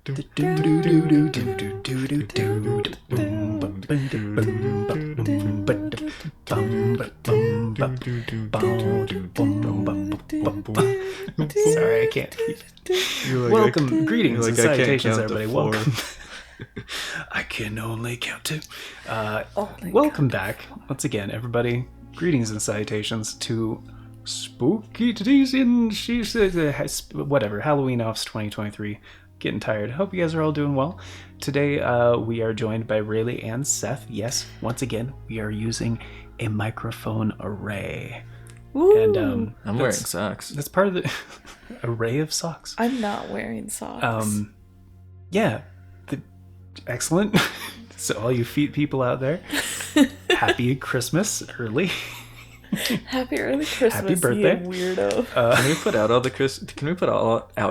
Sorry, I can't. Welcome, greetings, and salutations, everybody. Welcome. I can only count two. Welcome back once again, everybody. Greetings and salutations to Spooky Titties in whatever Halloween Offs 2023. Getting tired. Hope you guys are all doing well. Today we are joined by Rayleigh and Seth. Yes, once again we are using a microphone array. Ooh. And I'm wearing socks. That's part of the array of socks. I'm not wearing socks. Yeah. Excellent. So all you feet people out there, happy Christmas early. Happy early Christmas, happy birthday, you weirdo. Can we put out all the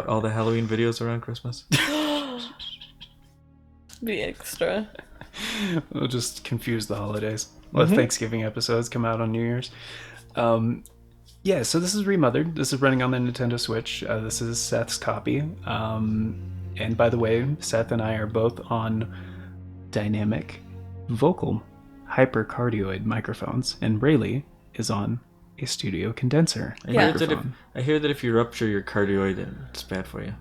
all the Halloween videos around Christmas? Be extra. We'll just confuse the holidays. Let Thanksgiving episodes come out on New Year's. Yeah, so this is Remothered. This is running on the Nintendo Switch. This is Seth's copy. And by the way, Seth and I are both on dynamic vocal hypercardioid microphones, and Rayleigh is on a studio condenser microphone. I hear that if you rupture your cardioid, it's bad for you.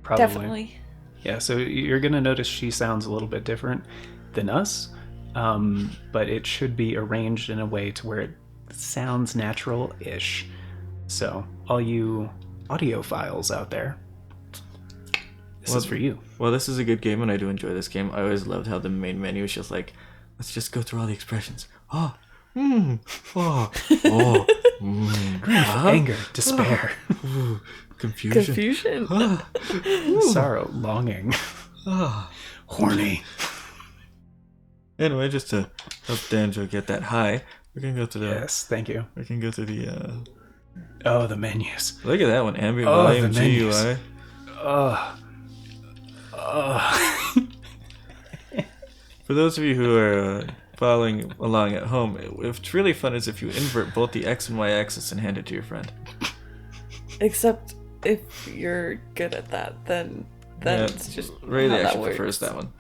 Probably. Definitely. Yeah, so you're going to notice she sounds a little bit different than us, but it should be arranged in a way to where it sounds natural-ish. So, all you audiophiles out there, this is for you. Well, this is a good game, and I do enjoy this game. I always loved how the main menu is just like, let's just go through all the expressions. Grief, anger, despair, confusion, sorrow, longing, horny. Anyway, just to help Danjo get that high, we can go to the... Yes, thank you. We can go to the... the menus. Look at that one, ambient volume, GUI. For those of you who are following along at home, what's really fun is if you invert both the X and Y axis and hand it to your friend. Except if you're good at that, then it's just Ray how that actually works. prefers that one.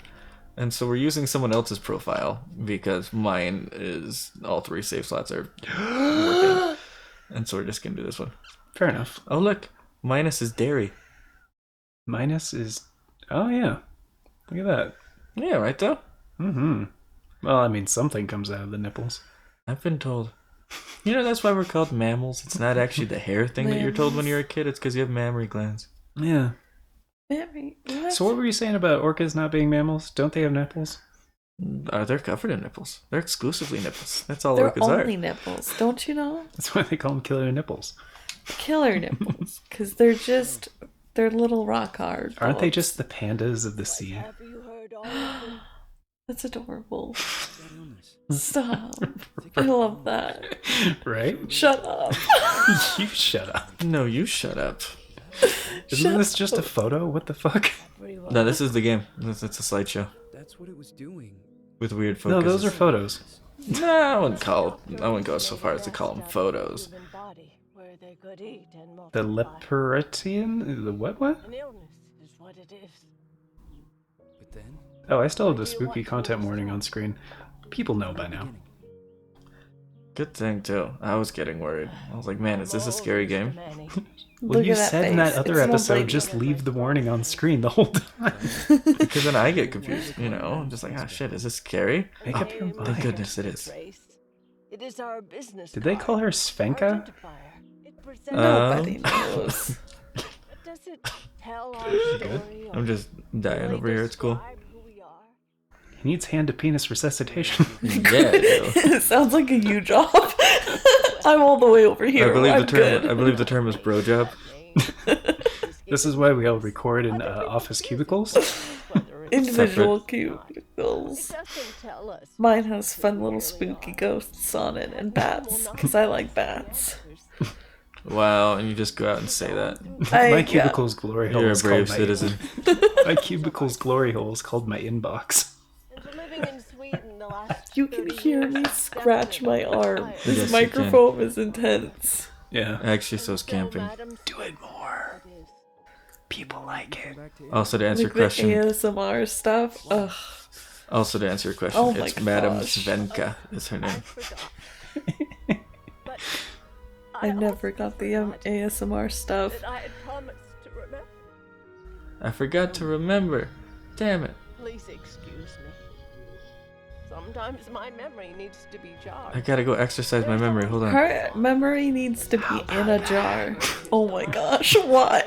And so we're using someone else's profile because mine is all three save slots are working. And so we're just going to do this one. Fair enough. Oh, look. Minus is dairy. Minus is... Oh, yeah. Look at that. Yeah, right, though? Mm-hmm. Well, I mean, something comes out of the nipples. I've been told. You know, that's why we're called mammals. It's not actually the hair thing that you're told when you're a kid. It's because you have mammary glands. Yeah. What? So what were you saying about orcas not being mammals? Don't they have nipples? They're covered in nipples. They're exclusively nipples. That's all They're orcas are. only nipples, don't you know? That's why they call them killer nipples. Killer nipples, because they're little rock hard. Aren't they just the pandas of the sea? That's adorable. Stop. I love that. Right? Shut up. You shut up. No, you shut up. Isn't this just a photo? What the fuck? No, this is the game. It's a slideshow. That's what it was doing. With weird focus. No, those are photos. No, I wouldn't go so far as to call them photos. The Leperatian? The what? But then, Oh, I still have the spooky content warning on screen. People know by now. Good thing, too. I was getting worried. I was like, man, is this a scary game? Well, Look you at that said in that face. other It's not episode, blaming just you. leave the warning on screen the whole time. Because then I get confused, you know? I'm just like, ah, shit, is this scary? Make up your Thank mind. goodness it is. It is our business. Did they call her Svenka? Nobody knows. Does it tell our story? I'm just dying over here. It's cool. He needs hand-to-penis resuscitation. Yeah, It sounds like a you job. I'm all the way over here. I believe I'm the term. good. I believe the term is bro job. This is why we all record in office cubicles. Individual cubicles. Doesn't tell us. Mine has fun little spooky ghosts on it and bats, because I like bats. Wow, and you just go out and say that. My cubicle's glory hole You're a is brave called my... citizen. My cubicle's glory hole is called my inbox. Living in Sweden the last You can 30 hear years, me scratch my arm. Yes, This you microphone is intense. Yeah. Actually, so's camping. Do it more. People like it. Also, to answer your Like the question, ASMR stuff. Ugh. also to answer your question, Oh my it's Madam gosh. Svenka is her name. But I never got the ASMR stuff. that I had promised to remember. I forgot to remember. Damn it. Please excuse me. Sometimes my memory needs to be jarred. I gotta go exercise my memory. Hold on. Her memory needs to be in a jar. Oh my gosh, why?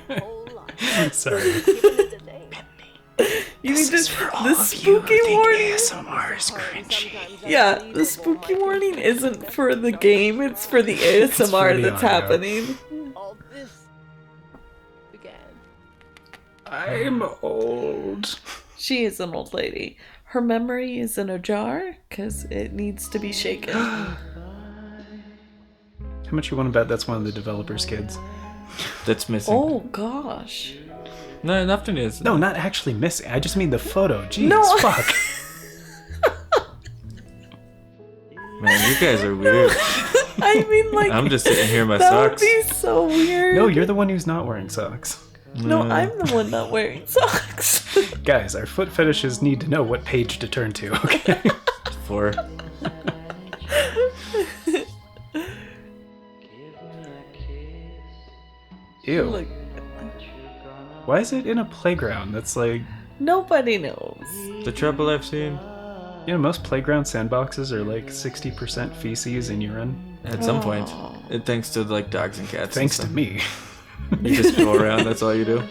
Whole life. Sorry. Given it a name. You need to. The spooky warning. ASMR is cringy. Sometimes I Yeah, believe the it spooky all might warning be isn't for the game, it's for the ASMR the that's audio. happening. all this began. I'm old. She is an old lady. Her memory is in a jar because it needs to be shaken. How much you want to bet that's one of the developers' kids? That's missing. Oh gosh. No, nothing is. No, not actually missing. I just mean the photo. Jeez, No. fuck. Man, you guys are weird. I mean, like, I'm just sitting here in my that would socks. be so weird. No, you're the one who's not wearing socks. No, I'm the one not wearing socks. Guys, our foot fetishes need to know what page to turn to, okay? 4. Ew. Look, Why is it in a playground that's like... nobody knows. The trouble I've seen. You know, most playground sandboxes are like 60% feces and urine. At some point, it thanks to like dogs and cats. Thanks and to me. stuff. You just go around. That's all you do.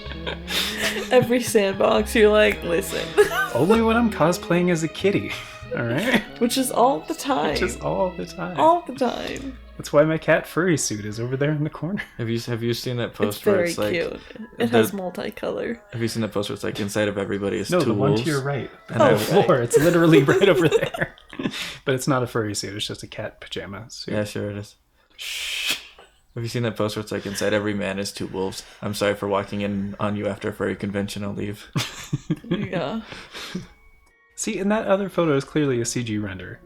Every sandbox, you're like, listen. Only when I'm cosplaying as a kitty, alright? Which is all the time. Just all the time. all the time. That's why my cat furry suit is over there in the corner. Have you seen that It's post where very it's like? cute. It the- has multicolor. Have you seen that post where it's like inside of everybody is No, two the one wolves? to your right. And On I- the floor. It's literally right over there. But it's not a furry suit. It's just a cat pajama suit. Yeah, sure it is. Have you seen that post where it's like inside every man is two wolves? I'm sorry for walking in on you after a furry convention. I'll leave. Yeah. See, and that other photo is clearly a CG render.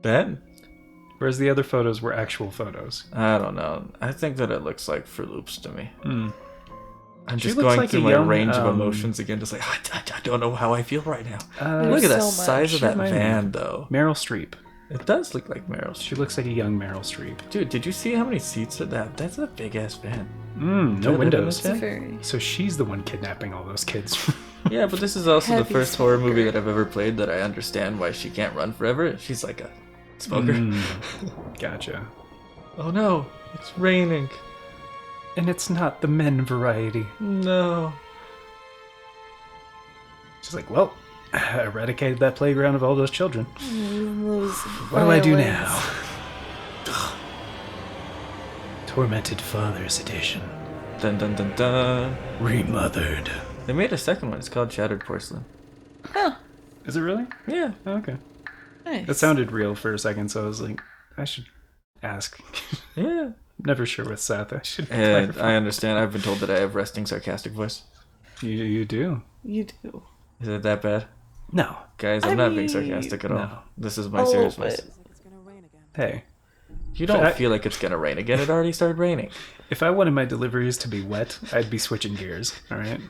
That? Whereas the other photos were actual photos. I don't know. I think that it looks like Fruit Loops to me. Mm. I'm She just looks going like through a my young, range of emotions again. Just like, I don't know how I feel right now. Look at the so much. size of that Shit, van, though. Meryl Streep. It does look like Meryl's. She looks like a young Meryl Streep. Dude, did you see how many seats at that? That's a big ass van. No Did I live in windows. this van? Very. So she's the one kidnapping all those kids. Yeah, but this is also the Heavy first horror smoker. movie that I've ever played that I understand why she can't run forever. She's like a smoker. Gotcha. Oh no, it's raining. And it's not the men variety. No. She's like, well, I eradicated that playground of all those children. Those What do I do violins. now? Tormented Fathers Edition. Dun dun dun dun. Remothered. They made a second one. It's called Shattered Porcelain. Huh. Is it really? Yeah. Oh, okay. Nice. That sounded real for a second, so I was like, I should ask. Yeah. Never sure with Seth. I should And clarify. I understand. I've been told that I have resting sarcastic voice. You do? You do. Is it that bad? No. Guys, I'm I not being mean, sarcastic at all. no. This is my A serious little voice. bit. Hey, You don't I- feel like it's gonna rain again. It already started raining. if I wanted my deliveries to be wet, I'd be switching gears, alright?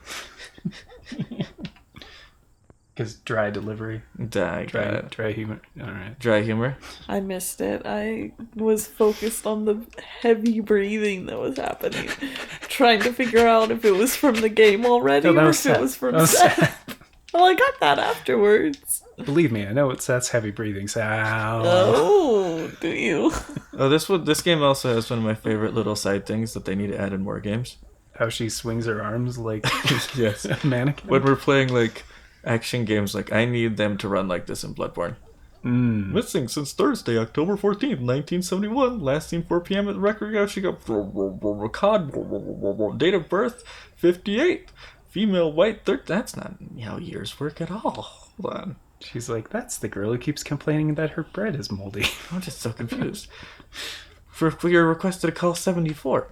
Because dry delivery, I got it. dry humor, alright. Dry humor. I missed it. I was focused on the heavy breathing that was happening. Trying to figure out if it was from the game already No, that or was if it Seth. was from That was Seth. Well, I got that afterwards. Believe me, I know it's Seth's heavy breathing sound. Oh, do you? Oh, this game also has one of my favorite little side things that they need to add in more games. How she swings her arms like Yes. a mannequin. When we're playing like action games, like I need them to run like this in Bloodborne. Missing since Thursday, October 14th, 1971. Last seen 4 p.m. at the record house. She got date of birth 58. Female, white, 13. That's not how years work at all. Hold on. She's like, that's the girl who keeps complaining that her bread is moldy. I'm just so confused. For your requested to call 74.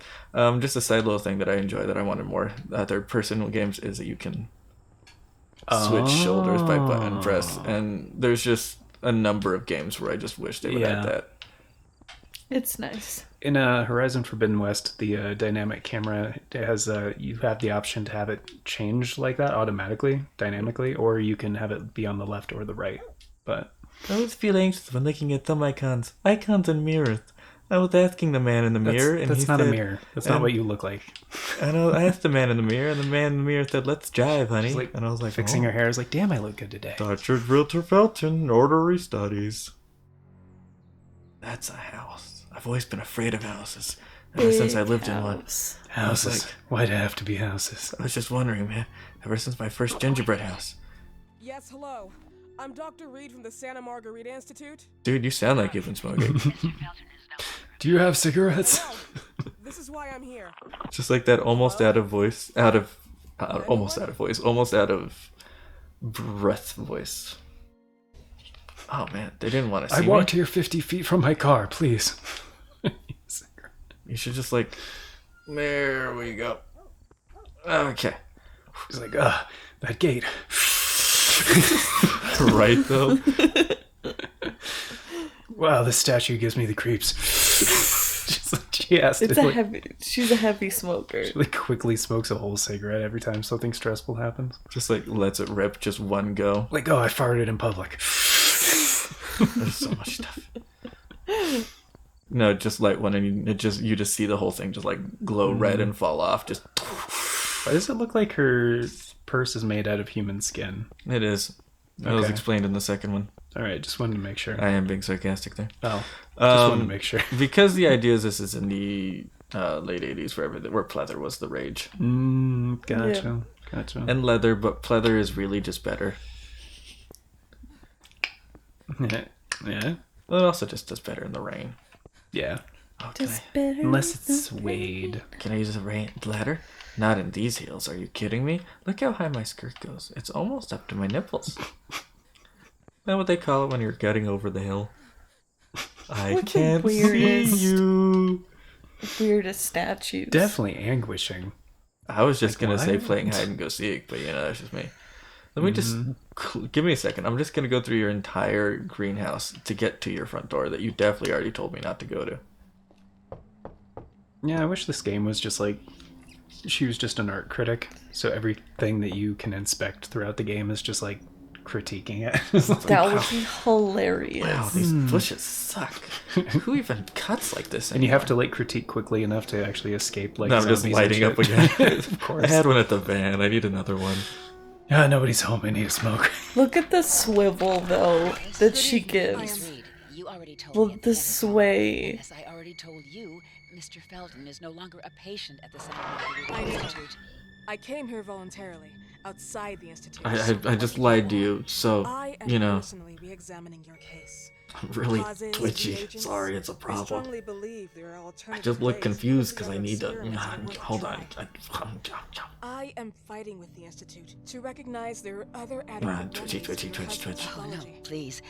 Just a side little thing that I enjoy that I wanted more third-person games is that you can switch shoulders by button press, and there's just a number of games where I just wish they would add Yeah. that. It's nice. In Horizon Forbidden West, the dynamic camera has you have the option to have it change like that automatically, dynamically, or you can have it be on the left or the right. But I always feel anxious when looking at thumb icons and mirrors. I was asking the man in the mirror, and that's he not said, a mirror. That's not what you look like. I asked the man in the mirror, and the man in the mirror said, "Let's jive, honey." Like, and I was like, fixing her hair. I was like, damn, I look good today. Dr. Realtor Felton, orderly studies. That's a house. I've always been afraid of houses. Ever since I lived in one. Houses. Why'd it have to be houses? I was just wondering, man. Ever since my first gingerbread house. Yes, hello. I'm Dr. Reed from the Santa Margarita Institute. Dude, you sound like you've been smoking. Do you have cigarettes? Well, this is why I'm here. Just like that almost out of breath voice. Oh man, they didn't want to see me. I walked here 50 feet from my car, please. You should just like, there we go. Okay. He's like, that gate. Right though. Wow, this statue gives me the creeps. She's a heavy smoker. She like quickly smokes a whole cigarette every time something stressful happens. Just like lets it rip just one go. Like, I farted in public. There's so much stuff. No, just light one and you just see the whole thing just like glow red and fall off. Just. Why does it look like her purse is made out of human skin? It is. That was explained in the second one. All right, just wanted to make sure. I am being sarcastic there. Oh, just wanted to make sure. Because the idea is this is in the late 80s where pleather was the rage. Gotcha. And leather, but pleather is really just better. Yeah. Well, it also just does better in the rain. Yeah. Oh, Unless it's suede. Can I use a ladder? Not in these heels. Are you kidding me? Look how high my skirt goes. It's almost up to my nipples. Is that what they call it when you're getting over the hill? I can't see you. Weirdest statues. Definitely anguishing. I was just going to say playing hide and go seek, but that's just me. Let me just give me a second. I'm just going to go through your entire greenhouse to get to your front door that you definitely already told me not to go to. Yeah, I wish this game was just like she was just an art critic, so everything that you can inspect throughout the game is just like critiquing it. That would be hilarious. Wow, these bushes suck. Who even cuts like this anymore? And you have to like critique quickly enough to actually escape like no, I'm just lighting up again. Of course. I had one at the van. I need another one. Nobody's home. I need a smoke. Look at the swivel though that she gives. Well, the sway. As I already told you, Mr. Felton is no longer a patient at the Santa Margarita Institute. I came here voluntarily, outside the institute. I just lied to you, so, I am personally re-examining your case. I'm really twitchy. Sorry, it's a I problem. strongly believe there are alternative I just look ways confused to because I need to... experiment with Hold on. Jade. I am fighting with the institute to recognize there are other adequate Twitchy. Oh, no, please.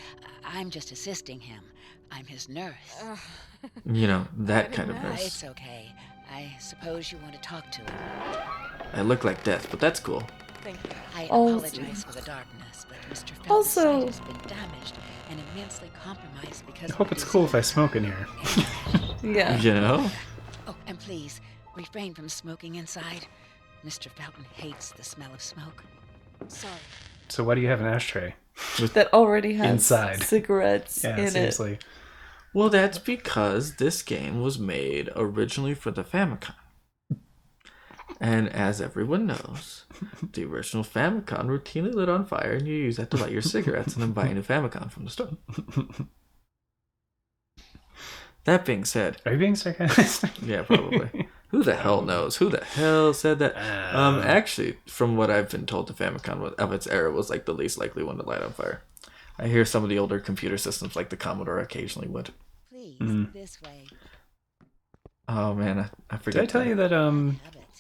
I'm just assisting him. I'm his nurse. That kind of nurse. It's okay. I suppose you want to talk to him. I look like death, but that's cool. Thank you. I apologize for the darkness, but Mr. Felton's sight has been damaged and immensely compromised because I hope it's cool if I smoke in here. Yeah. Oh, and please, refrain from smoking inside. Mr. Felton hates the smell of smoke. Sorry. So why do you have an ashtray? That already has inside cigarettes in seriously. it. Well, that's because this game was made originally for the Famicom. And as everyone knows, the original Famicom routinely lit on fire, and you use that to light your cigarettes and then buy a new Famicom from the store. That being said... Are you being sarcastic? Yeah, probably. Who the hell knows? Who the hell said that? Actually, from what I've been told, the Famicom of its era was like the least likely one to light on fire. I hear some of the older computer systems, like the Commodore, occasionally would. Please, this way. Oh man, I forget. Did I tell you that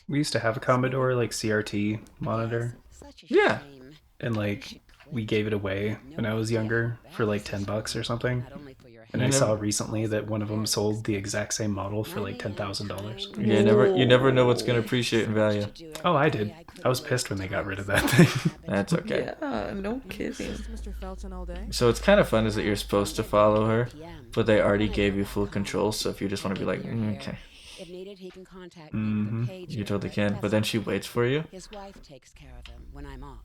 we used to have a Commodore like CRT monitor? Yeah. And like we gave it away when I was younger for like $10 or something. And I saw recently that one of them sold the exact same model for like $10,000. Yeah, you never know what's going to appreciate in value. Oh, I did. I was pissed when they got rid of that thing. That's okay. Yeah, no kidding. Mr. Felton all day? So what's kind of fun is that you're supposed to follow her, but they already gave you full control, so if you just want to be like, okay. If needed, he can contact me with the page. You totally can, but then she waits for you. His wife takes care of him when I'm off.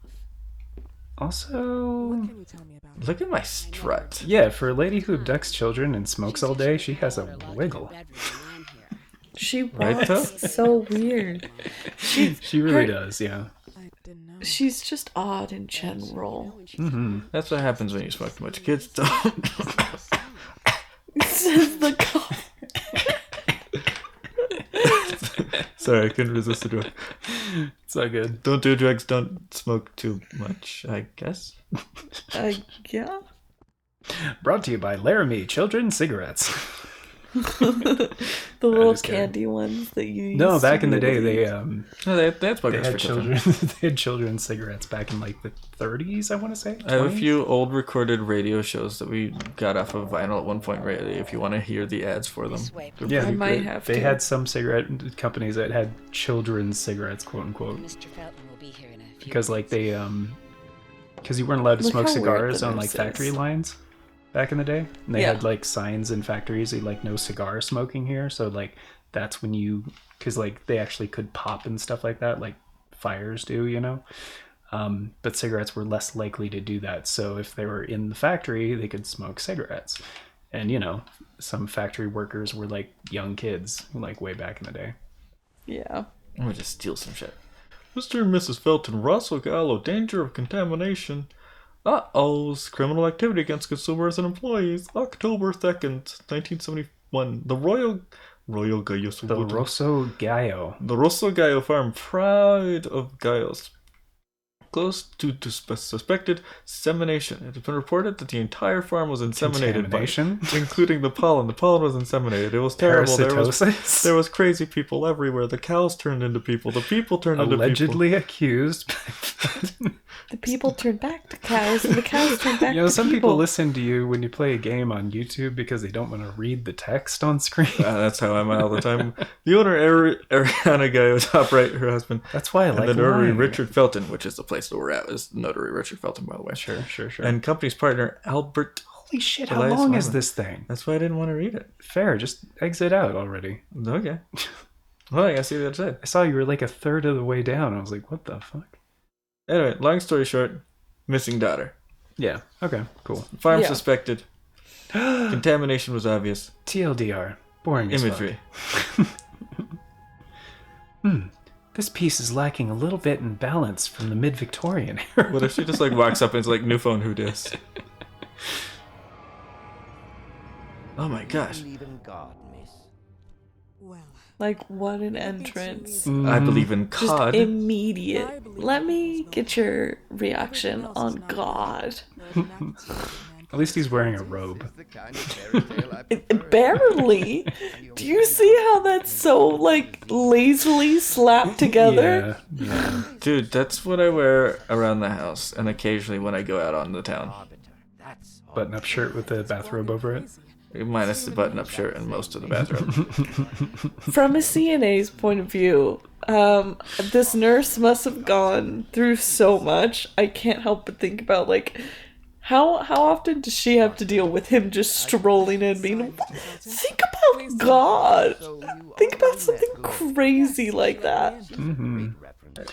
Also, What can you tell me about Look at my strut. yeah, for a lady who abducts children and smokes all day, she has a wiggle. She Right, though? walks so weird. She really does, yeah. I didn't know. She's just odd in general. That's what happens when you smoke too much. Kids don't. Says the cop. Sorry, I couldn't resist the joke. It's all good. Don't do drugs, don't smoke too much, I guess. Yeah. Brought to you by Laramie Children Cigarettes. The little just kidding. candy ones that you used No, back to in the be day, able to they use. No, they had smokers they had for children. children. They had children's cigarettes back in like the 30s, I want to say. I have a 20s? few old recorded radio shows that we got off of vinyl at one point, right? If you want to hear the ads for them. They're Yeah, I pretty might great. have They to. had some cigarette companies that had children's cigarettes, quote unquote, Mr. Felton will be here in a few because like minutes. they because you weren't allowed to Look smoke how weird cigars the on like nurse factory is. lines back in the day. And they Yeah. had like signs in factories like no cigar smoking here. So like that's when you because like they actually could pop and stuff like that, like fires do, you know. But cigarettes were less likely to do that. So if they were in the factory, they could smoke cigarettes. And you know, some factory workers were like young kids, like way back in the day. Yeah. I'm gonna just steal some shit. Mr. and Mrs. Felton, Russell Gallo, danger of contamination. Criminal activity against consumers and employees. October 2nd, 1971. The Royal Gallo. The Rosso Gallo. The Rosso Gallo farm, pride of Gallos. Close to suspected semination. It has been reported that the entire farm was inseminated, Contamination? including the pollen. The pollen was inseminated. It was terrible. Parasitosis? There was crazy people everywhere. The cows turned into people. The people turned into people. Allegedly accused. The people turn back to cows, and the cows turn back You know, to some people listen to you when you play a game on YouTube because they don't want to read the text on screen. That's how I'm all the time. The owner, Ariana Gallo, top right, her husband. That's why I and like the notary, lying. Richard Felton, which is the place that we're at, is notary Richard Felton, by the way. Sure. And company's partner, Albert. Holy shit, how Elias long is Wyman. this thing? That's why I didn't want to read it. Fair, just exit out already. Okay. Well, I gotta see the other side. I saw you were like a third of the way down. I was like, what the fuck? Anyway, long story short, missing daughter. Yeah, okay, cool. Farm Yeah. suspected. Contamination was obvious. TLDR. Boring as Imagery. This piece is lacking a little bit in balance from the mid-Victorian era. What if she just like walks up and is like, new phone, who dis? Oh my gosh. Believe in God, miss. Well, Like, what an entrance. I believe in Just COD. immediate. Let me get your reaction on God. At least he's wearing a robe. The kind of fairy tale I prefer. Barely. Do you see how that's so, like, lazily slapped together? Yeah. Dude, that's what I wear around the house and occasionally when I go out on the town. Arbiter. That's all. Button-up shirt with the bathrobe over it. Minus the button-up shirt and most of the bathroom. From a CNA's point of view, this nurse must have gone through so much. I can't help but think about, like, how often does she have to deal with him just strolling in being, think about God. Think about something crazy like that.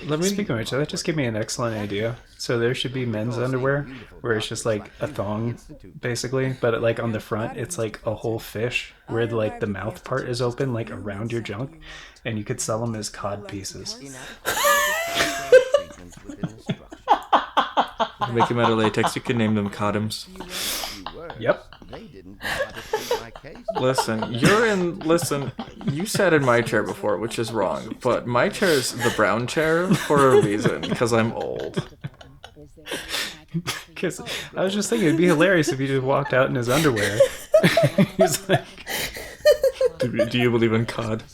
Let me Speaking of which, that just gave me an excellent idea. So there should be men's underwear where it's just like a thong, basically, but like on the front, it's like a whole fish where like the mouth part is open, like around your junk, and you could sell them as cod pieces. make them out of latex. You can name them condoms. Yep. They didn't know how to treat my case. Listen, you sat in my chair before, which is wrong, but my chair is the brown chair for a reason, because I'm old. Because I was just thinking it'd be hilarious if he just walked out in his underwear. He's like, Do you believe in COD?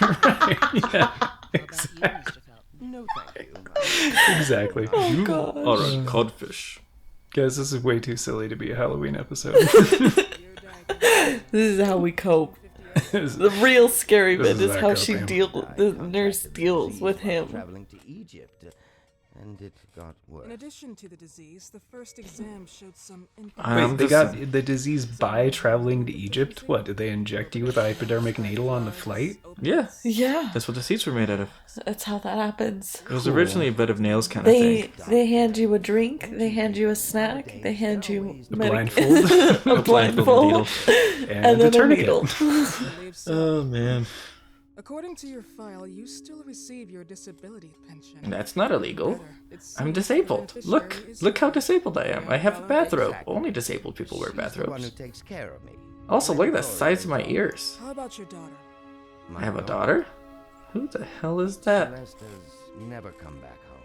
right, yeah, exactly. No, thank you. Exactly. Oh god. Alright, codfish. Guys, this is way too silly to be a Halloween episode. This is how we cope. The real scary bit is how the nurse deals with him. Traveling to Egypt, and it got worse. In addition to the disease, the first exam showed some. Wait, they got the disease by traveling to Egypt? What, did they inject you with a hypodermic needle on the flight? Yeah. Yeah. That's what the seats were made out of. That's how that happens. It was originally a bed of nails kind of thing. They hand you a drink, they hand you a snack, they hand you a blindfold, a blindfold, and a tourniquet. Oh, man. According to your file, you still receive your disability pension. That's not illegal. I'm disabled. Look how disabled I am. I have a bathrobe. Only disabled people wear bathrobes. Takes care of me. Also, look at the size of my ears. How about your daughter? I have a daughter? Who the hell is that? Celeste has never come back home.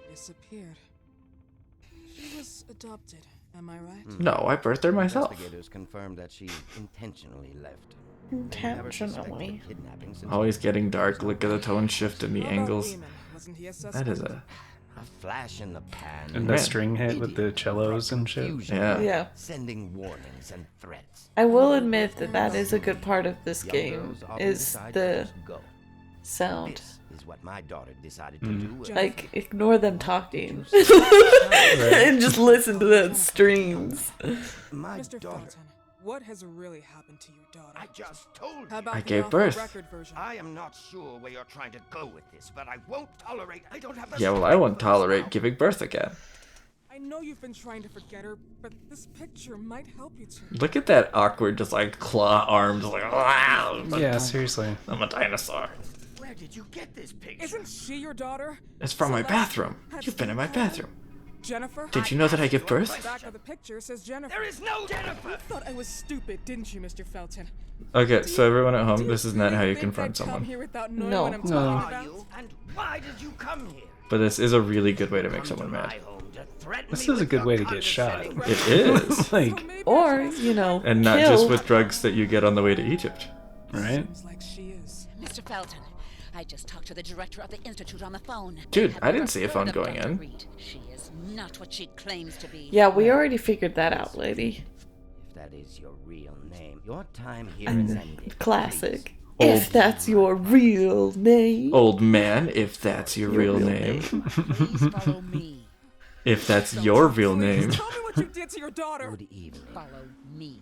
Disappeared. She was adopted, am I right? No, I birthed her myself. Investigators confirmed that she intentionally left. Intentionally. Always getting dark. Look at the tone shift and the angles. That is a flash in the pan. And the string hit with the cellos and shit. Yeah. Sending warnings and threats. I will admit that is a good part of this game, is the sound. Is what my daughter decided to do. Like, ignore them talking. And just listen to the streams. My Mr. daughter. Felton, what has really happened to your daughter? I just told How you. about I the gave off-the-record birth. version? I am not sure where you're trying to go with this, but I won't tolerate. I don't have. Yeah, well, I won't tolerate giving birth again. I know you've been trying to forget her, but this picture might help you to. Look at that awkward, just like claw arms, like wow. Yeah, seriously. I'm a dinosaur. Where did you get this picture? Isn't she your daughter? It's from my Celeste bathroom. has You've been in my been bathroom. Jennifer? Did you know that I give birth? The back of the picture says Jennifer. There is no Jennifer. You thought I was stupid, didn't you, Mr. Felton? Okay, so everyone at home, Do this is not how you think confront I'd come someone. here without knowing No. what I'm No. talking Are about? you? And why did you come here? But this is a really good way to make Come someone to mad. my home to threaten This me is a with good your way to get shot. condescending It is. Like, Or, you know, And not kill. just with drugs that you get on the way to Egypt. right? Seems like she is. Mr. Felton, I just talked to the director of the institute on the phone. Dude, Have I you didn't ever see a heard phone of going Dr. in. Reed? She is not what she claims to be. Yeah, we already figured that out, lady. If that is your real name, your time here is ended. Classic. Old- If that's your real name. Old man, if that's your real name. Please follow me. If that's your real name. Tell me what you did to your daughter. Good evening. Follow me.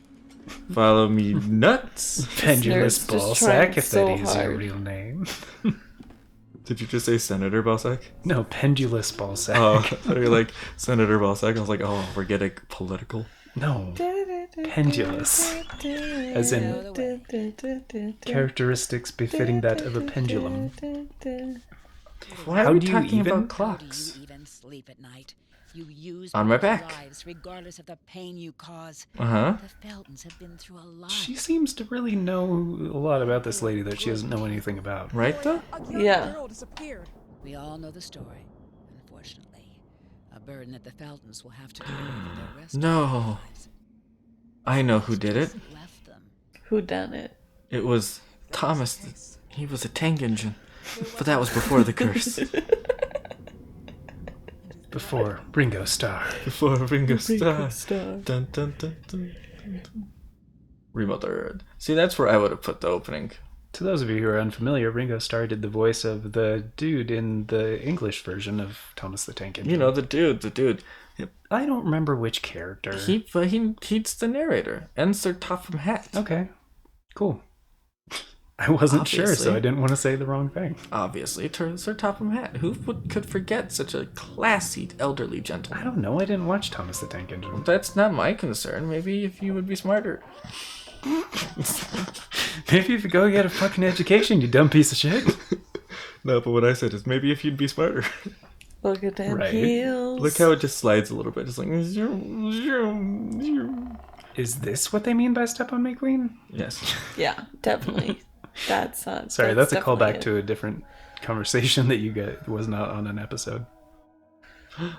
Follow me nuts. Pendulous nurse just ball trying sack, if so that is your hard. real name. Did you just say Senator Balsack? No, pendulous ball sack. Oh, you're like Senator Balsack. I was like, oh, we're getting political. No, pendulous. As in characteristics befitting that of a pendulum. Why How are we do you talking even- about Do clocks? you even sleep at night? You use On my people's back. lives regardless of the pain you cause. Uh-huh. The Feltons have been through a lot. She seems to really know a lot about this lady that she doesn't know anything about. Right, though? A young Yeah. girl disappeared. We all know the story, unfortunately. A burden that the Feltons will have to carry for the rest of their No. lives. I know who did it. Left them. Who done it? It was Thomas. He was a tank engine. But that was before the curse. Before Ringo Starr. Before Ringo Starr. Star. Dun, dun, dun, dun, dun. Remothered. See, that's where I would have put the opening. To those of you who are unfamiliar, Ringo Starr did the voice of the dude in the English version of Thomas the Tank Engine. You know, the dude. I don't remember which character. He's the narrator. And Sir Topham Hatt. Okay, cool. I wasn't sure, Obviously. so I didn't want to say the wrong thing. Obviously, Sir Topham Hatt. Who could forget such a classy elderly I gentleman? don't know. I didn't watch Thomas the Tank Engine. That's not my concern. Maybe if you would be smarter. Maybe if you go get a fucking education, you dumb piece of shit. No, but what I said is maybe if you'd be smarter. Look at them Right. heels. Look how it just slides a little bit. Just like zoom, zoom, zoom. Is this what they mean by Step on Me, Queen? Yes. Yeah, definitely. That's not. Sorry, that's a definitely callback it. to a different conversation that you get was not on an episode. All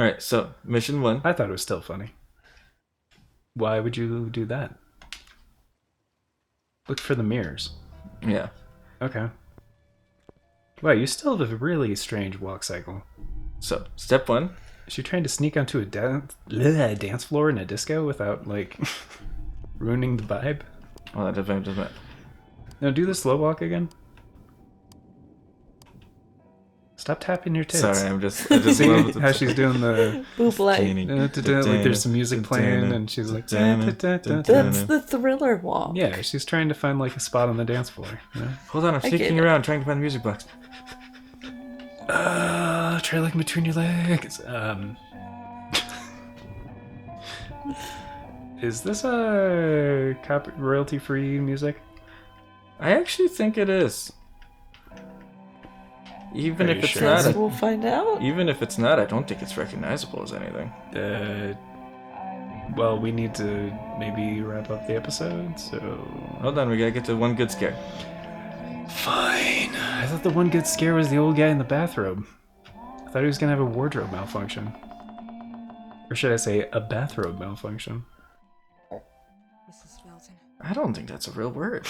right. So mission 1. I thought it was still funny. Why would you do that? Look for the mirrors. Yeah. Okay. Wow, you still have a really strange walk cycle. So step 1. Is she trying to sneak onto a dance floor in a disco without, like... Ruining the vibe? Well, that doesn't. Now do the slow walk again. Stop tapping your tits. Sorry, I just See love how she's doing the... Boob light. Like there's some music playing and she's like... That's the Thriller walk. Yeah, she's trying to find like a spot on the dance floor. You know? Hold on, I'm sneaking around trying to find the music box. Try looking between your legs. Is this a royalty-free music? I actually think it is. Even if it's sure? not, We'll find out. even if it's not, I don't think it's recognizable as anything. Well, we need to maybe wrap up the episode, so... Hold on, we gotta get to one good scare. Fine. I thought the one good scare was the old guy in the bathrobe. I thought he was gonna have a wardrobe malfunction. Or should I say, a bathrobe malfunction? Mrs. Felton. I don't think that's a real word.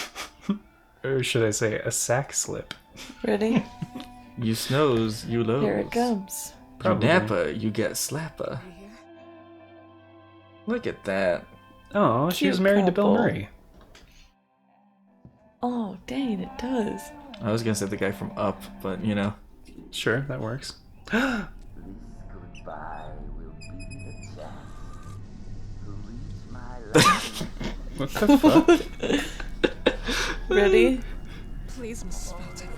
Or should I say, a sack slip? Ready? You snows, you lows. Here it comes. Probably. You napper, you get slapper. You here? Look at that. Oh, she was Cute married to Bill couple. Murray. Oh, dang, it does. I was gonna say the guy from Up, but you know. Sure, that works. Goodbye will be the chance to reach my life. What the fuck? Ready? Please, Mrs. Felton.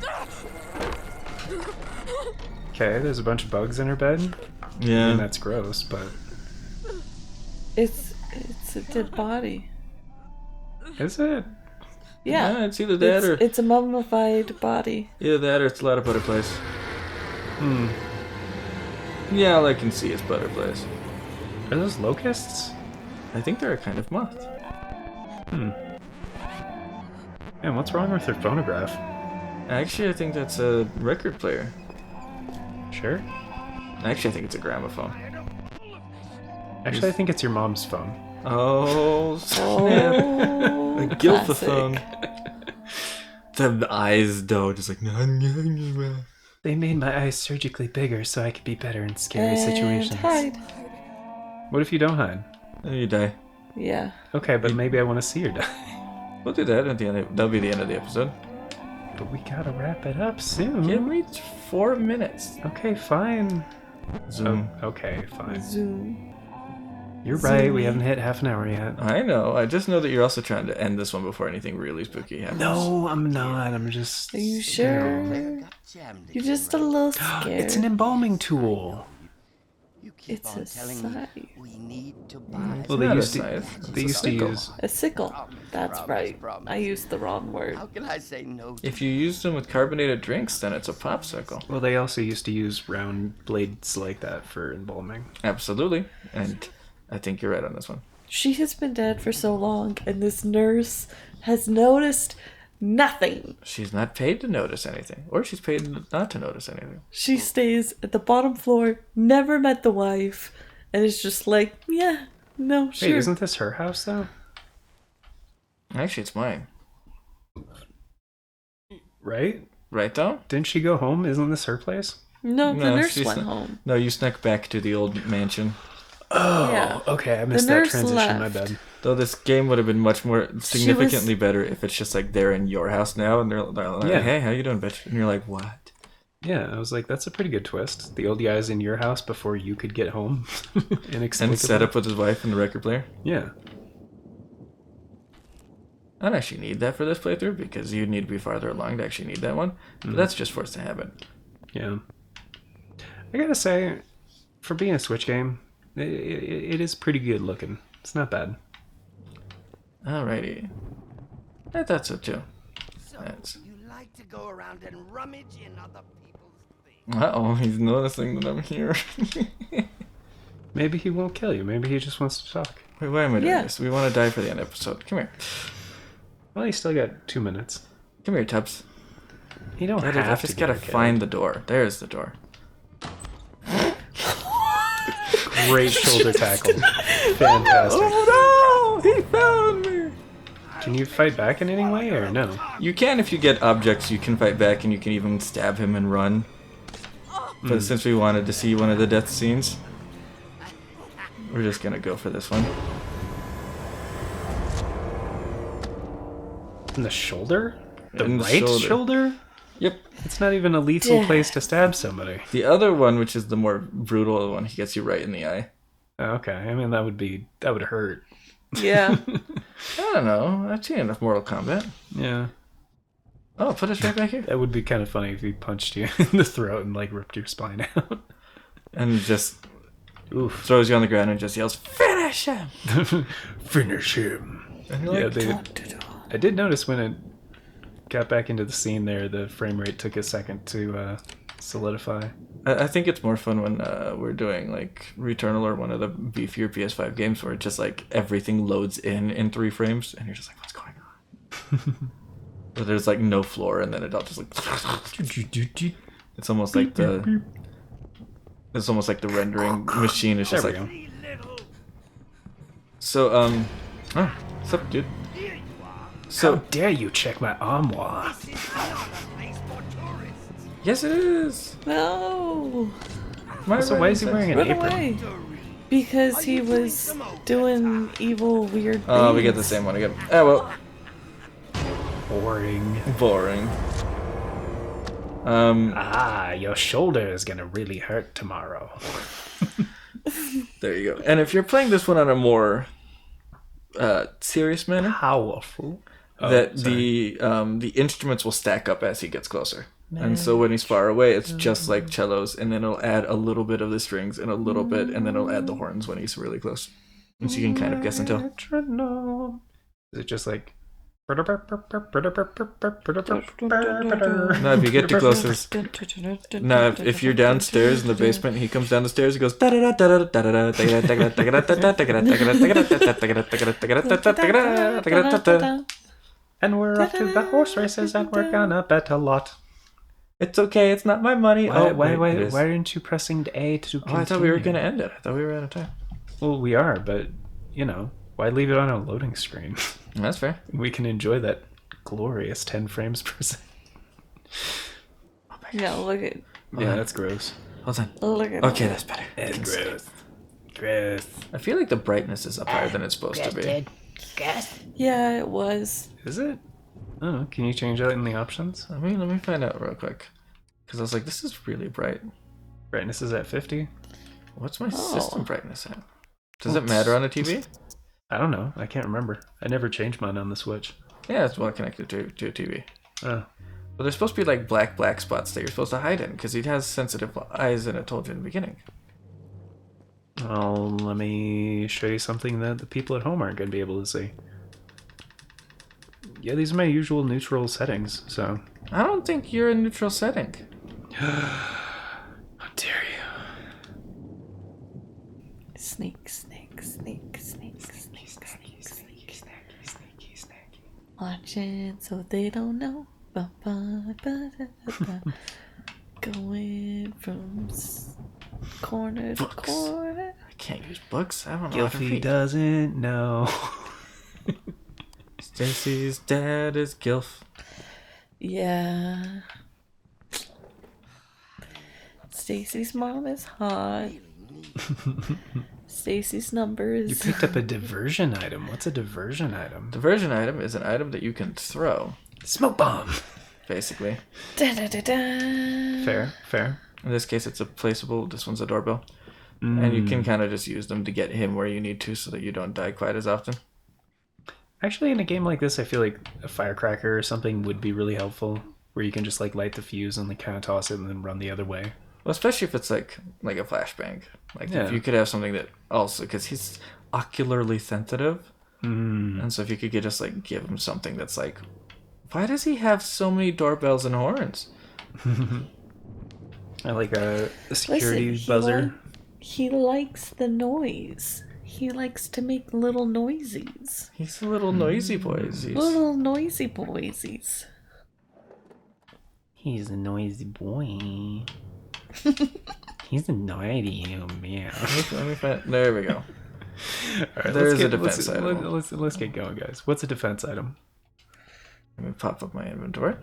Okay, there's a bunch of bugs in her bed. I mean, Yeah. that's gross, but... It's a dead body. Is it? Yeah. It's either that or It's a mummified body. either that or it's a lot of butterflies. Yeah, all I can see is butterflies. Are those locusts? I think they're a kind of moth. Man, what's wrong with her phonograph? Actually, I think that's a record player. Sure. Actually, I think it's a gramophone. Actually, I think it's your mom's phone. Oh, snap. Oh, A gilfaphone. The eyes, though, just like... They made my eyes surgically bigger so I could be better in scary situations. Hide. What if you don't hide? You die. Yeah. Okay, but maybe I want to see her die. We'll do that at the end. That'll be the end of the episode. But we gotta wrap it up soon. Give me 4 minutes. Okay, fine. Zoom. Oh, okay, fine. Zoom. You're right, we haven't hit half an hour yet. I know. I just know that you're also trying to end this one before anything really spooky happens. No, I'm not. I'm just... Are you sure? You're just a little scared. It's an embalming tool. It's a scythe. We need to buy. Well, not they a used to. scythe, it's They a used to sickle. use. A sickle. That's right. I used the wrong word. How can I say no to If you use them with carbonated drinks, then it's a popsicle. Well, they also used to use round blades like that for embalming. Absolutely. And I think you're right on this one. She has been dead for so long, and this nurse has noticed nothing. She's not paid to notice anything. Or she's paid not to notice anything. She stays at the bottom floor, never met the wife, and it's just like, yeah, no, sure. Wait, isn't this her house though? Actually, it's mine. Right? Right, though? Didn't she go home? Isn't this her place? No, the No, nurse she's went not- home. No, you snuck back to the old mansion. Oh, Yeah. okay. I missed that nurse transition. left. My bad. Though this game would have been much more significantly better if it's just like they're in your house now and they're like, Yeah. hey, how you doing, bitch? And you're like, what? Yeah, I was like, that's a pretty good twist. The old guy's in your house before you could get home. Inexplicably. And set up with his wife and the record player. Yeah. I don't actually need that for this playthrough because you need to be farther along to actually need that one. But that's just forced to happen. Yeah. I gotta say, for being a Switch game, it is pretty good looking. It's not bad. Alrighty. I thought so too. So, That's... you like to go around and rummage in other people's things. Uh-oh, he's noticing that I'm here. Maybe he won't kill you. Maybe he just wants to talk. Wait, why am I doing Yeah. this? We want to die for the end episode. Come here. Well, you still got 2 minutes. Come here, Tubbs. You don't I have just to gotta get killed. find the door. There's the door. Great shoulder tackle. Fantastic. Oh no! He found me! Can you fight back in any way or no? You can if you get objects, you can fight back and you can even stab him and run. But since we wanted to see one of the death scenes, we're just gonna go for this one. In the shoulder? The In the right shoulder? Yep. It's not even a lethal place to stab somebody. The other one, which is the more brutal one, he gets you right in the eye. Okay, I mean that would hurt. Yeah. I don't know. I've seen enough Mortal Kombat. Yeah. Oh, put us right back here. That would be kind of funny if he punched you in the throat and like ripped your spine out. And just throws you on the ground and just yells, "Finish him!" Finish him. And you're like, I did notice when it got back into the scene there, the frame rate took a second to solidify. I think it's more fun when we're doing like Returnal or one of the beefier PS5 games where it just like everything loads in 3 frames and you're just like, what's going on? But there's like no floor and then it all just like it's almost like the rendering machine is just like. So what's up, dude? So how dare you check my armoire? Yes, it is. No. So why is he wearing an Run apron? away. Because he was doing evil, weird things. Oh, we get the same one again. Oh, well. Boring. Boring. Your shoulder is gonna really hurt tomorrow. There you go. And if you're playing this one on a more serious manner, powerful, the instruments will stack up as he gets closer. And so when he's far away, it's just like cellos, and then it'll add a little bit of the strings and a little bit, and then it'll add the horns when he's really close. And so you can kind of guess until. Is it just like? No, if you get too close, if you're downstairs in the basement, he comes down the stairs, he goes. And we're off to the horse races, and we're gonna bet a lot. It's okay, it's not my money. Why aren't you pressing A to continue? I thought we were gonna end it. I thought we were out of time. Well, we are, but why leave it on a loading screen? That's fair. We can enjoy that glorious 10 frames per second. Yeah, look at. Yeah, that's gross. Hold on. Look at. Okay, that's better. It's gross. Gross. I feel like the brightness is up higher than it's supposed to be. Yeah, it was. Is it? Oh, can you change that in the options? Let me find out real quick. Because I was like, this is really bright. Brightness is at 50. What's my system brightness at? Does it matter on a TV? I don't know. I can't remember. I never changed mine on the Switch. Yeah, it's well connected to a TV. Oh. But there's supposed to be like black spots that you're supposed to hide in because he has sensitive eyes, and I told you in the beginning. Well, let me show you something that the people at home aren't going to be able to see. Yeah, these are my usual neutral settings, so... I don't think you're in neutral setting. How dare you? Sneak. Watch it so they don't know. Going from corner to corner. I can't use books. I don't know. Gilfy doesn't know. Stacy's dad is Gilf. Yeah. Stacy's mom is hot. Stacy's numbers. You picked up a diversion item. What's a diversion item? Diversion item is an item that you can throw. Smoke bomb. Basically. Fair. In this case, it's a placeable. This one's a doorbell. And you can kind of just use them to get him where you need to so that you don't die quite as often. Actually, in a game like this, I feel like a firecracker or something would be really helpful, where you can just like light the fuse and like kind of toss it and then run the other way. Well, especially if it's like a flashbang. Like if you could have something that also, because he's ocularly sensitive, and so if you could just like give him something that's like, why does he have so many doorbells and horns? I like a security buzzer. He likes the noise. He likes to make little noisies. He's a little noisy boysies. Little noisy boysies. He's a noisy boy. He's a naughty man. Let me find, there we go. Right, there's a defense item. Let's get going, guys. What's a defense item? Let me pop up my inventory.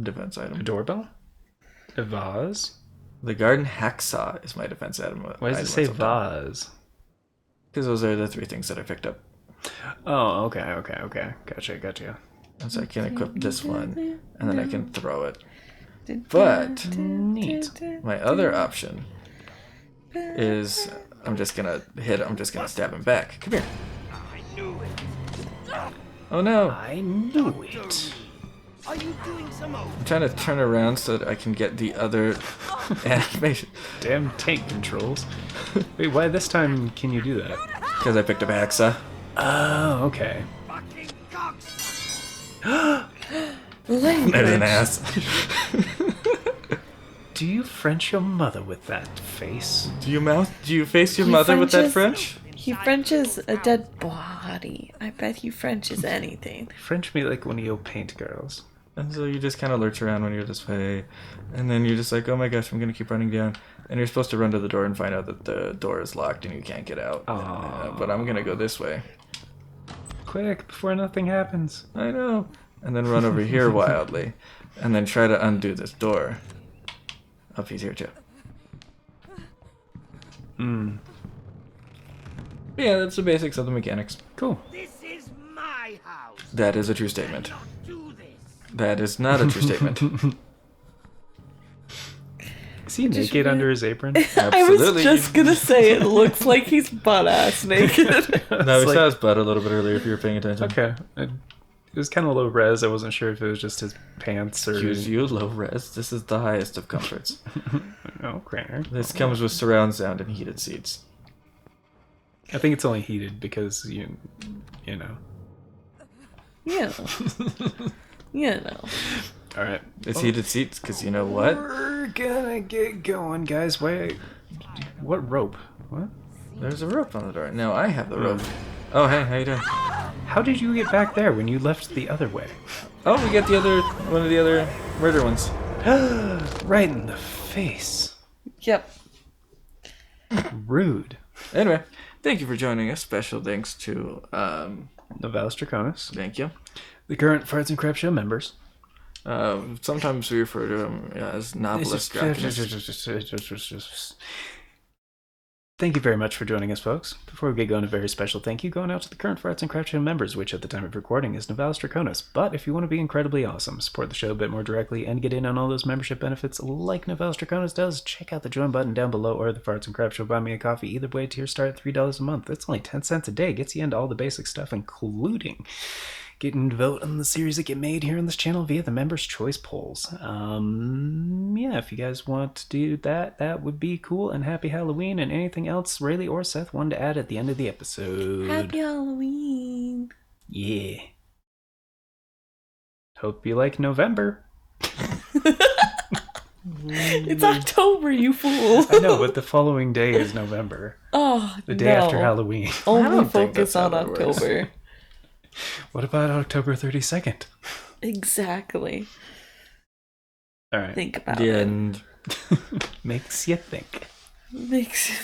Defense item. A doorbell? A vase? The garden hacksaw is my defense item. Why does it say vase? Because those are the 3 things that I picked up. Oh, okay. Gotcha. And so I can equip this one, and then I can throw it. But Neat. my other option is I'm just gonna stab him back. Come here. I knew it. Oh no. I knew it. Are you doing some more? I'm trying to turn around so that I can get the other animation. Damn tank controls. Wait, why this time can you do that? Because I picked up Axa. Oh, okay. Fucking cocksucker. There's an ass. Do you French your mother with that face? Do you face your mother with that French? He Frenches a dead body. I bet he Frenches anything. French me like one of your paint girls. And so you just kind of lurch around when you're this way, and then you're just like, oh my gosh, I'm gonna keep running down. And you're supposed to run to the door and find out that the door is locked and you can't get out. But I'm gonna go this way. Quick, before nothing happens. I know. And then run over here wildly, and then try to undo this door. Oh, he's here too. Yeah, that's the basics of the mechanics. Cool. This is my house. That is a true statement. Do this. That is not a true statement. Is he naked under his apron? I was just gonna say it looks like he's butt-ass naked. No, we saw his butt a little bit earlier if you were paying attention. Okay. It was kind of low res. I wasn't sure if it was just his pants or... Excuse you, low res. This is the highest of comforts. Okay. This comes with surround sound and heated seats. I think it's only heated because, you know. Yeah. You know. All right. It's heated seats because you know what? We're gonna get going, guys. Wait. What rope? What? There's a rope on the door. No, I have the rope. Oh, hey, how you doing? How did you get back there when you left the other way? Oh, we got one of the other murder ones. Right in the face. Yep. Rude. Anyway, thank you for joining us. Special thanks to Novalis Draconis. Thank you. The current Farts and Crap Show members. Sometimes we refer to him as Novelist Draconis. Thank you very much for joining us, folks. Before we get going, a very special thank you going out to the current Farts and Crap Show members, which at the time of recording is Novalis Draconis. But if you want to be incredibly awesome, support the show a bit more directly, and get in on all those membership benefits like Novalis Draconis does, check out the join button down below or the Farts and Crap Show Buy Me a Coffee. Either way, tier start at $3 a month. That's only 10 cents a day. Gets you into all the basic stuff, including getting to vote on the series that get made here on this channel via the members' choice polls. Yeah, if you guys want to do that, that would be cool. And happy Halloween, and anything else Rayleigh or Seth wanted to add at the end of the episode. Happy Halloween. Yeah. Hope you like November. It's October, you fool. I know, but the following day is November. Oh, the day after Halloween. Only focus on October. What about October 32nd? Exactly. All right. Think about the it. end. Makes you think. Makes you